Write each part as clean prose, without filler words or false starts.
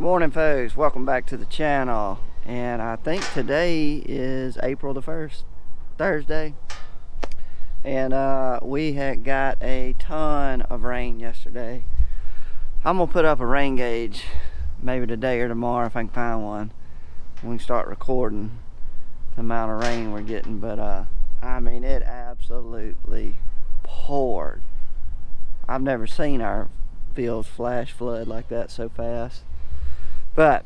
Morning folks, welcome back to the channel. And I think today is April the 1st, Thursday. And we had got a ton of rain yesterday. I'm gonna put up a rain gauge maybe today or tomorrow if I can find one. We can start recording the amount of rain we're getting. But I mean, it absolutely poured. I've never seen our fields flash flood like that so fast. But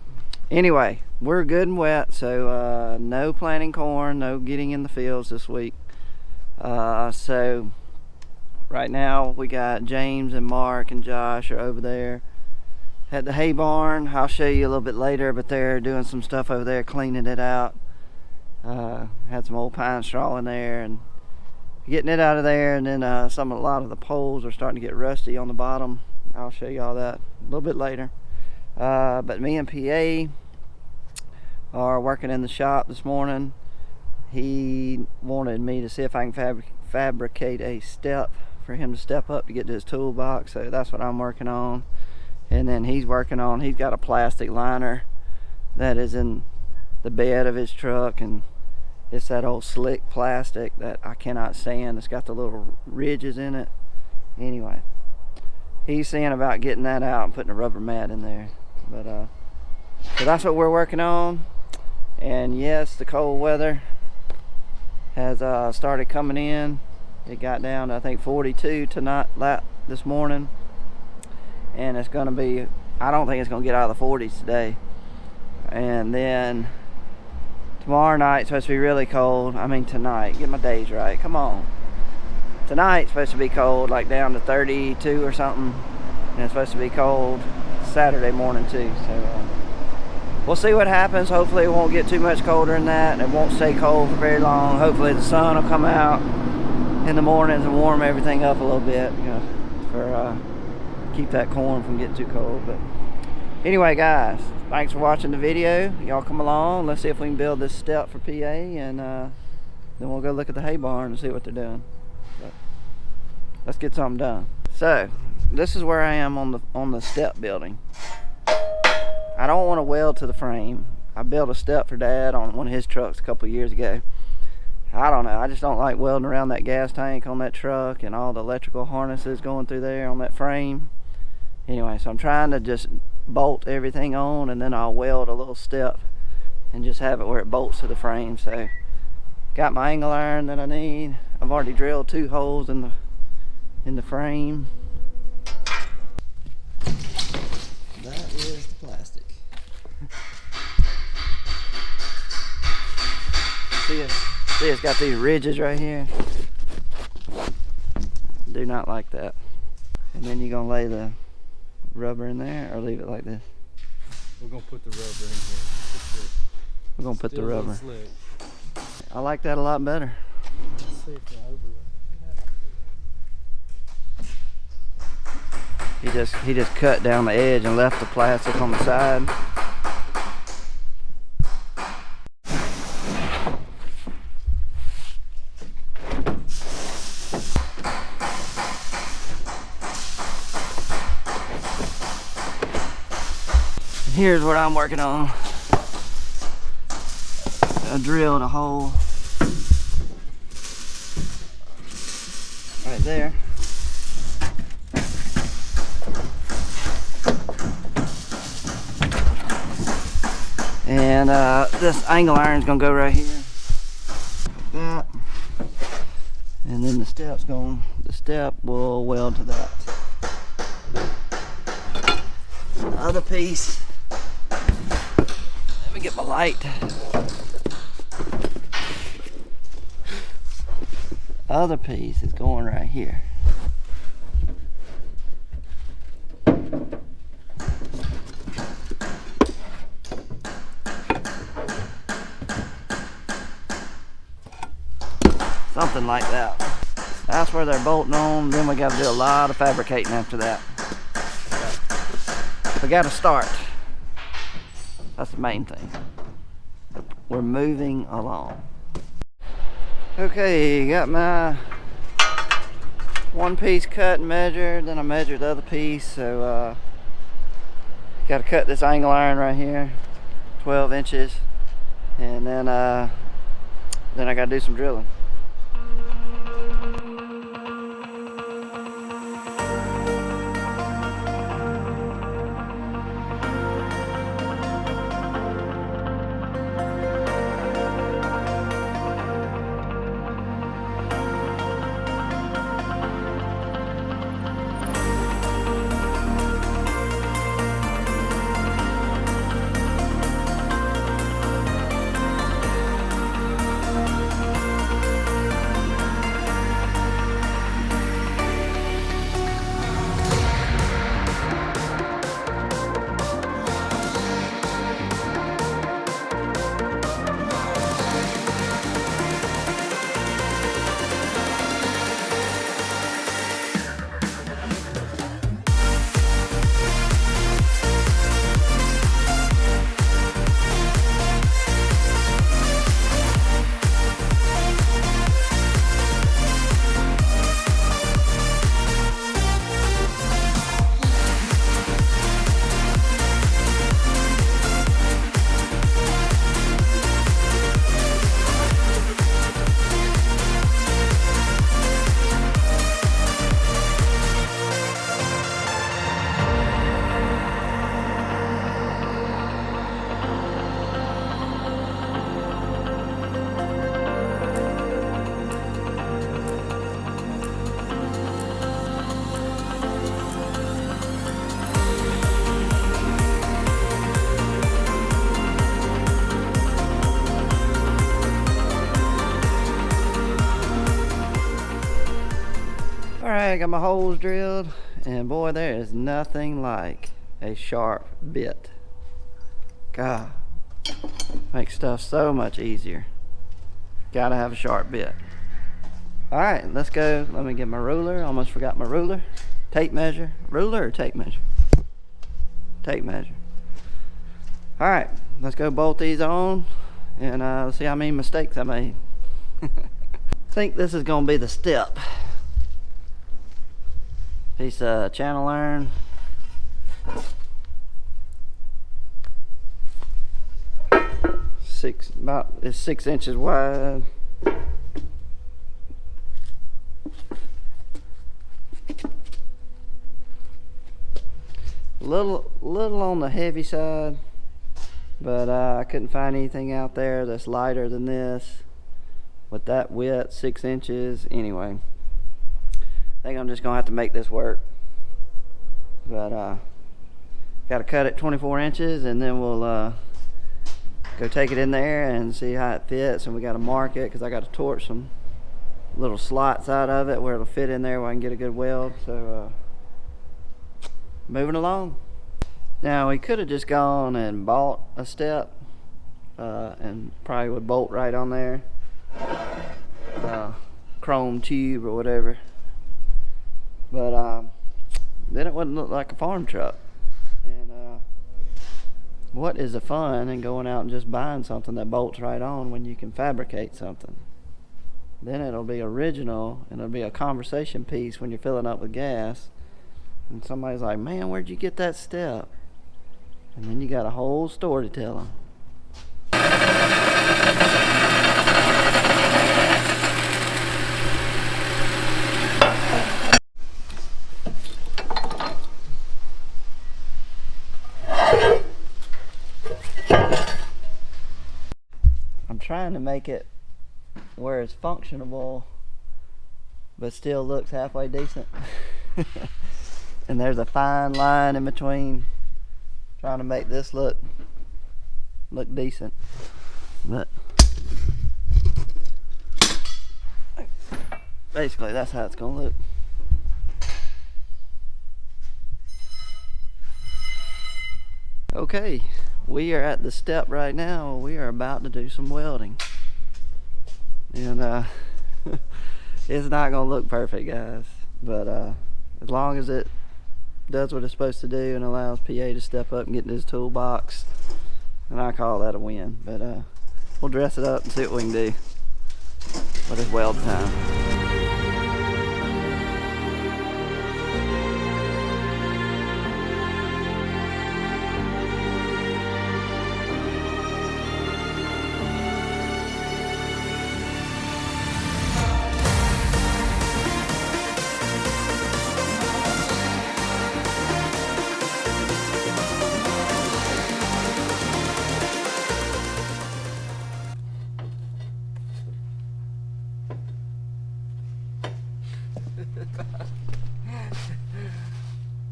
anyway, we're good and wet, so no planting corn, no getting in the fields this week. So right now we got James and Mark and Josh are over there at the hay barn. I'll show you a little bit later, but they're doing some stuff over there, cleaning it out. Had some old pine straw in there and getting it out of there, and then a lot of the poles are starting to get rusty on the bottom. I'll show you all that a little bit later. But me and PA are working in the shop this morning. He wanted me to see if I can fabricate a step for him to step up to get to his toolbox, so that's what I'm working on. And then he's got a plastic liner that is in the bed of his truck, and it's that old slick plastic that I cannot stand. It's got the little ridges in it. Anyway, he's saying about getting that out and putting a rubber mat in there. But so that's what we're working on. And yes, the cold weather has started coming in. It got down to I think 42 this morning, and it's gonna be, I don't think it's gonna get out of the 40s today. And then tomorrow night it's supposed to be really cold. I mean tonight, get my days right, come on. Tonight's supposed to be cold, like down to 32 or something, and it's supposed to be cold Saturday morning too. So we'll see what happens. Hopefully it won't get too much colder than that, and it won't stay cold for very long. Hopefully the sun will come out in the mornings and warm everything up a little bit, you know, for keep that corn from getting too cold. But anyway guys, thanks for watching the video. Y'all come along, let's see if we can build this step for PA, and then we'll go look at the hay barn and see what they're doing. But let's get something done. So this is where I am on the step building. I don't want to weld to the frame. I built a step for Dad on one of his trucks a couple of years ago. I don't know, I just don't like welding around that gas tank on that truck and all the electrical harnesses going through there on that frame. Anyway, so I'm trying to just bolt everything on, and then I'll weld a little step and just have it where it bolts to the frame. So got my angle iron that I need. I've already drilled 2 holes in the frame. That is the plastic. See, it's got these ridges right here. Do not like that. And then you're gonna lay the rubber in there, or leave it like this? We're gonna put the rubber in here. We're gonna put the rubber. I like that a lot better. Let's see if the overlay. He just cut down the edge and left the plastic on the side. Here's what I'm working on. I drilled a hole right there. And this angle iron is gonna go right here, like that. And then the step will weld to that. The other piece, let me get my light. Other piece is going right here. Something like that. That's where they're bolting on. Then we got to do a lot of fabricating after that. We got to start. That's the main thing. We're moving along. Okay, got my one piece cut and measured. Then I measured the other piece. So got to cut this angle iron right here, 12 inches, and then I got to do some drilling. Alright, got my holes drilled, and boy, there is nothing like a sharp bit. God, makes stuff so much easier. Gotta have a sharp bit. Alright, let's go. Let me get my ruler. Almost forgot my ruler. Tape measure. Ruler or tape measure? Tape measure. Alright, let's go bolt these on, and let's see how many mistakes I made. I think this is gonna be the step. Piece of channel iron. It's 6 inches wide. Little on the heavy side, but I couldn't find anything out there that's lighter than this with that width, 6 inches. Anyway, I think I'm just gonna have to make this work, but gotta cut it 24 inches, and then we'll go take it in there and see how it fits. And we gotta mark it because I gotta torch some little slots out of it where it'll fit in there where I can get a good weld. So moving along. Now we could have just gone and bought a step and probably would bolt right on there, chrome tube or whatever. But then it wouldn't look like a farm truck. And what is the fun in going out and just buying something that bolts right on when you can fabricate something? Then it'll be original, and it'll be a conversation piece when you're filling up with gas. And somebody's like, man, where'd you get that step? And then you got a whole story to tell them. I'm trying to make it where it's functionable but still looks halfway decent. And there's a fine line in between trying to make this look decent. But basically that's how it's gonna look. Okay, we are at the step right now. We are about to do some welding, and it's not gonna look perfect, guys, but as long as it does what it's supposed to do and allows PA to step up and get in his toolbox, and I call that a win. But we'll dress it up and see what we can do. But it's weld time.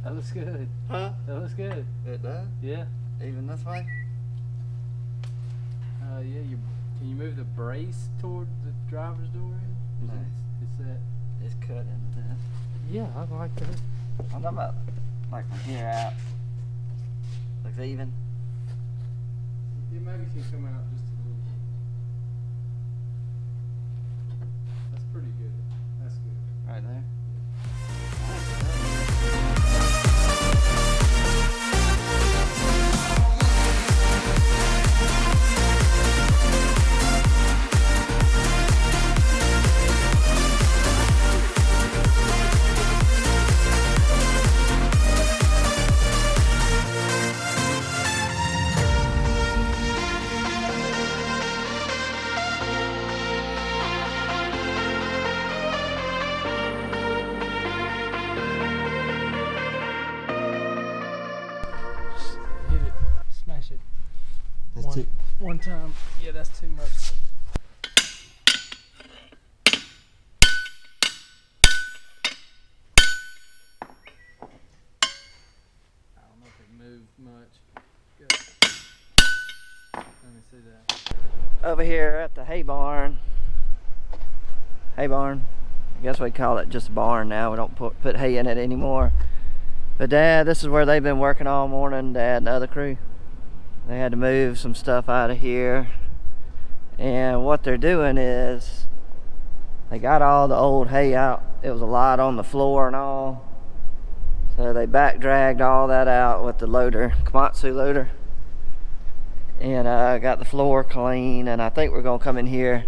That looks good. Huh? That looks good. It does? Yeah. Even this way? Yeah. Can you move the brace toward the driver's door? No. It's that. It's cut into this. Yeah, I like that. I'm talking about like from here out. Looks even. Yeah, maybe you can come out just a little. That's pretty good. That's good. Right there. Hit it. Smash it. That's too. One time. Yeah, that's too much. I don't know if it moved much. Go. Let me see that. Over here at the hay barn. Hay barn. I guess we call it just a barn now. We don't put hay in it anymore. But Dad, this is where they've been working all morning, Dad and the other crew. They had to move some stuff out of here. And what they're doing is they got all the old hay out. It was a lot on the floor and all. So they back dragged all that out with the loader, Komatsu loader. And got the floor clean. And I think we're gonna come in here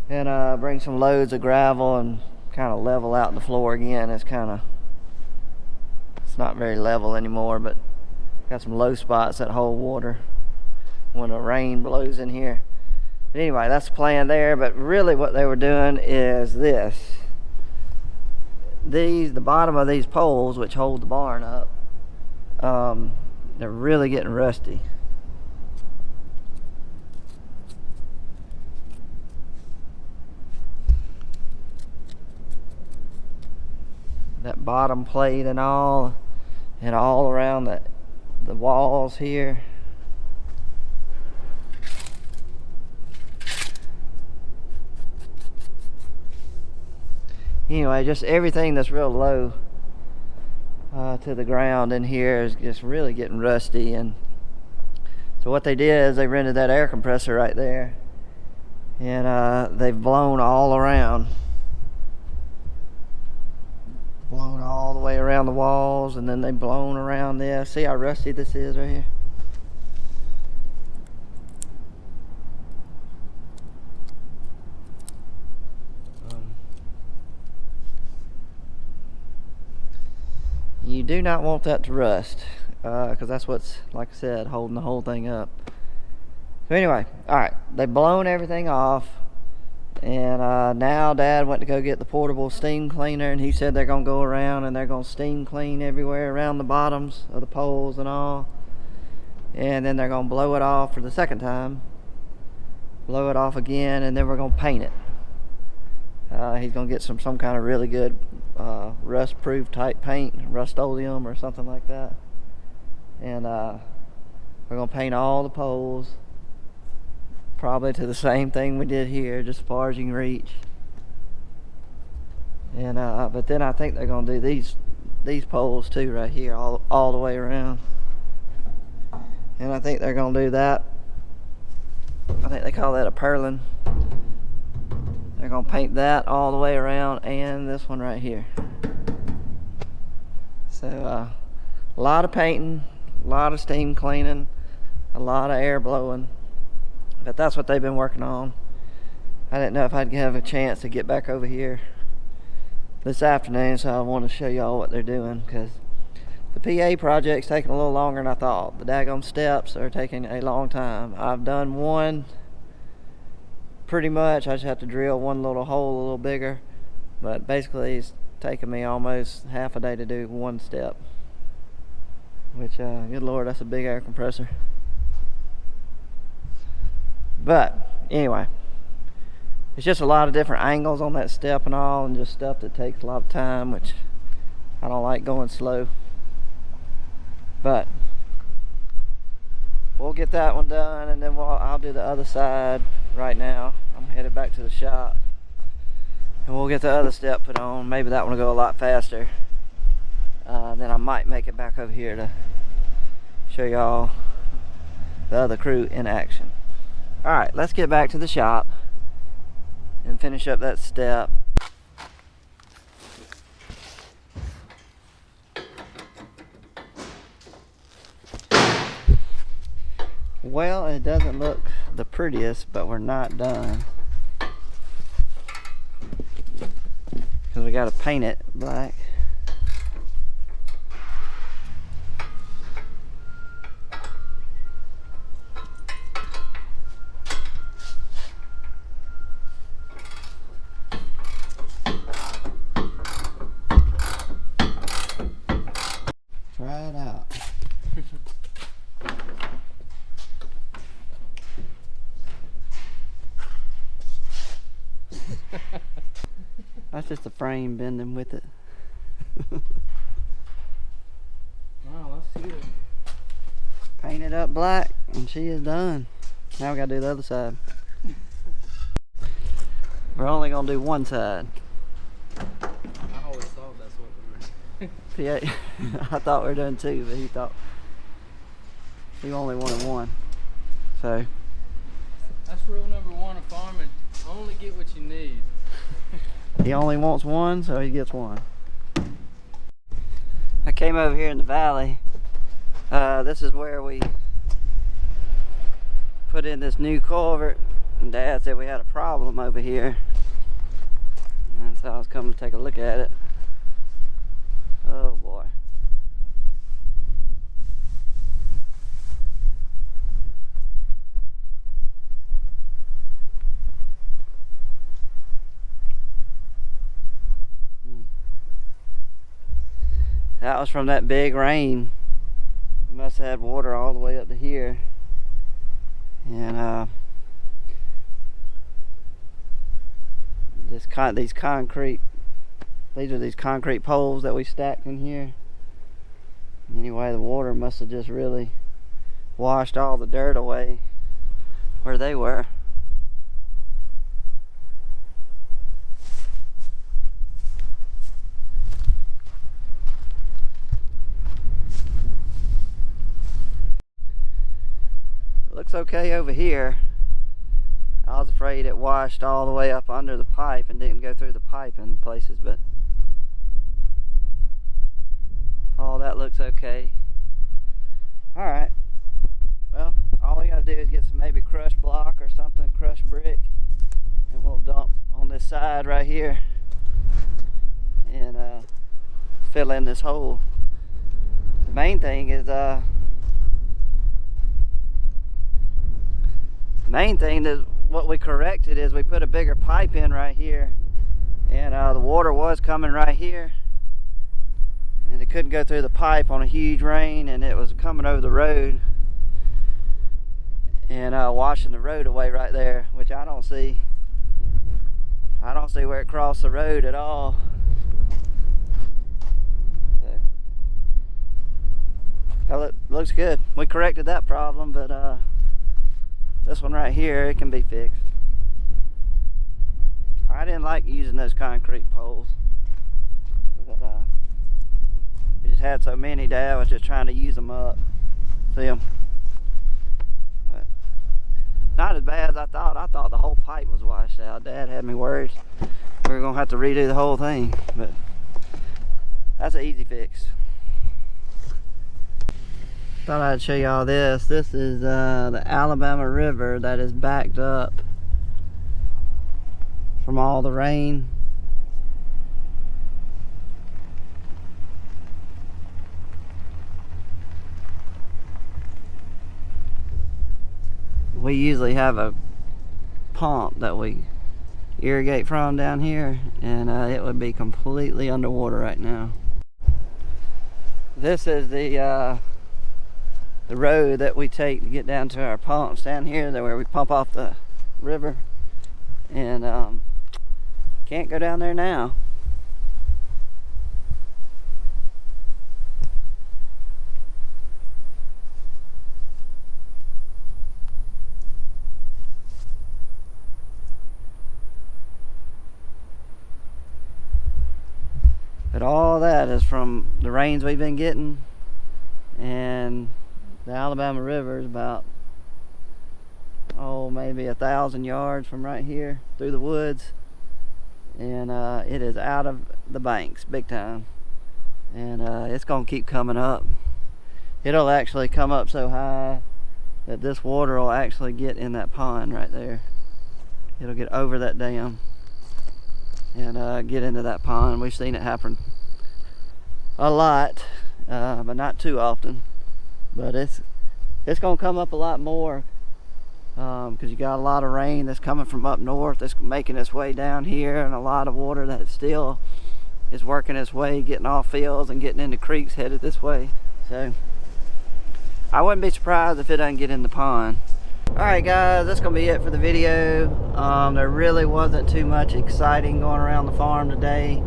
and bring some loads of gravel and kind of level out the floor again. It's not very level anymore, but got some low spots that hold water when the rain blows in here. But anyway, that's the plan there. But really what they were doing is this. The bottom of these poles, which hold the barn up, they're really getting rusty. That bottom plate and all around the walls here. Anyway, just everything that's real low to the ground in here is just really getting rusty. And so what they did is they rented that air compressor right there, and they've blown all around. Blown all the way around the walls, and then they blown around this. See how rusty this is right here? You do not want that to rust, because that's what's, like I said, holding the whole thing up. So anyway, alright, they've blown everything off. And now Dad went to go get the portable steam cleaner, and he said they're going to go around and they're going to steam clean everywhere around the bottoms of the poles and all. And then they're going to blow it off for the second time. Blow it off again, and then we're going to paint it. He's going to get some kind of really good rust-proof type paint, Rust-Oleum or something like that. And we're going to paint all the poles. Probably to the same thing we did here, just as far as you can reach. And but then I think they're gonna do these poles too, right here, all the way around. And I think they're gonna do that. I think they call that a purlin. They're gonna paint that all the way around, and this one right here. So a lot of painting, a lot of steam cleaning, a lot of air blowing. But that's what they've been working on. I didn't know if I'd have a chance to get back over here this afternoon, so I want to show y'all what they're doing, because the PA project's taking a little longer than I thought. The daggone steps are taking a long time. I've done one pretty much. I just have to drill one little hole a little bigger, but basically it's taken me almost half a day to do one step, which good Lord, that's a big air compressor. But anyway, it's just a lot of different angles on that step and all, and just stuff that takes a lot of time, which I don't like going slow. But we'll get that one done, and then I'll do the other side right now. I'm headed back to the shop, and we'll get the other step put on. Maybe that one will go a lot faster. Then I might make it back over here to show y'all the other crew in action. Alright, let's get back to the shop and finish up that step. Well, it doesn't look the prettiest, but we're not done, because we got to paint it black. Try it out. That's just the frame bending with it. Wow, that's good. Paint it up black and she is done. Now we gotta do the other side. We're only gonna do one side. I always thought that's what we were. Yeah, I thought we were doing two, but he thought he only wanted one. So That's rule number one of farming. Only get what you need. he only wants one, so he gets one. I came over here in the valley. This is where we put in this new culvert, and Dad said we had a problem over here, and so I was coming to take a look at it. Oh boy. That was from that big rain. We must have had water all the way up to here. And these concrete poles that we stacked in here. Anyway, the water must have just really washed all the dirt away where they were. Looks okay over here. I was afraid it washed all the way up under the pipe and didn't go through the pipe in places, but all that looks okay. Alright, well, all we gotta do is get some maybe crushed block or something, crushed brick, and we'll dump on this side right here and fill in this hole. The main thing is what we corrected is we put a bigger pipe in right here, and the water was coming right here, and it couldn't go through the pipe on a huge rain, and it was coming over the road and washing the road away right there, which I don't see where it crossed the road at all. So, it looks good. We corrected that problem, but this one right here, it can be fixed. I didn't like using those concrete poles, but we just had so many. Dad was just trying to use them up. See them? But not as bad as I thought. I thought the whole pipe was washed out. Dad had me worried we were gonna have to redo the whole thing, but that's an easy fix. Thought I'd show y'all this. This is the Alabama River that is backed up from all the rain. We usually have a pump that we irrigate from down here, and it would be completely underwater right now. This is the road that we take to get down to our pumps down here, where we pump off the river, and can't go down there now. But all that is from the rains we've been getting, and the Alabama River is about, maybe 1,000 yards from right here through the woods, and it is out of the banks big time, and it's gonna keep coming up. It'll actually come up so high that this water will actually get in that pond right there. It'll get over that dam and get into that pond. We've seen it happen a lot, but not too often. But it's gonna come up a lot more, because you got a lot of rain that's coming from up north that's making its way down here, and a lot of water that still is working its way, getting off fields and getting into creeks headed this way. So I wouldn't be surprised if it doesn't get in the pond. Alright guys, that's going to be it for the video. There really wasn't too much exciting going around the farm today,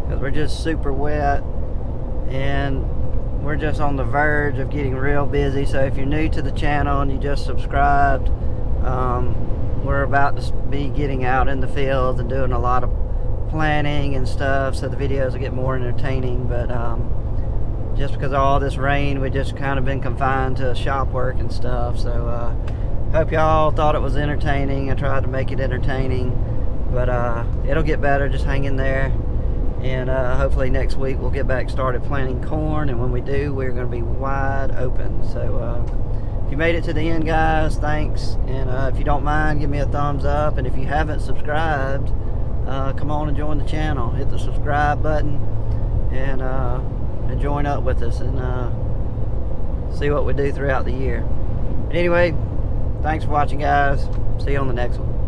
because we're just super wet and we're just on the verge of getting real busy. So if you're new to the channel and you just subscribed, we're about to be getting out in the fields and doing a lot of planning and stuff, so the videos will get more entertaining. But just because of all this rain, we just kind of been confined to shop work and stuff. So hope y'all thought it was entertaining. I tried to make it entertaining, but it'll get better. Just hang in there, and hopefully next week we'll get back started planting corn, and when we do, we're going to be wide open. So if you made it to the end, guys, thanks. And if you don't mind, give me a thumbs up, and if you haven't subscribed, come on and join the channel. Hit the subscribe button and join up with us, and see what we do throughout the year. But anyway, thanks for watching, guys. See you on the next one.